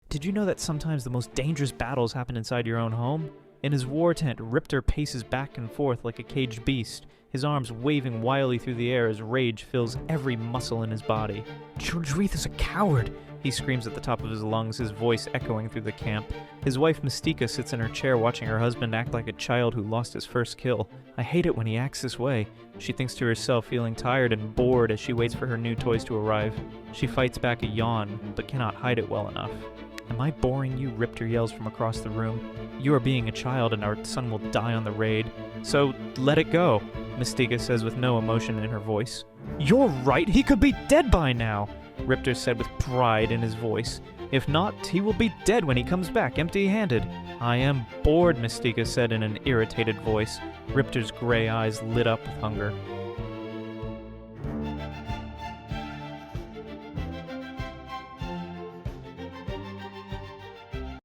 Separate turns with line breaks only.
Did you know that sometimes the most dangerous battles happen inside your own home? In his war tent, Riptor paces back and forth like a caged beast, his arms waving wildly through the air as rage fills every muscle in his body. George Reith is a coward, he screams at the top of his lungs, his voice echoing through the camp. His wife Mystica sits in her chair watching her husband act like a child who lost his first kill. I hate it when he acts this way, she thinks to herself, feeling tired and bored as she waits for her new toys to arrive. She fights back a yawn, but cannot hide it well enough. Am I boring you? Riptor yells from across the room. You are being a child and our son will die on the raid. So let it go, Mystica says with no emotion in her voice. You're right, he could be dead by now, Riptor said with pride in his voice. If not, he will be dead when he comes back empty-handed. I am bored, Mystica said in an irritated voice. Riptor's gray eyes lit up with hunger.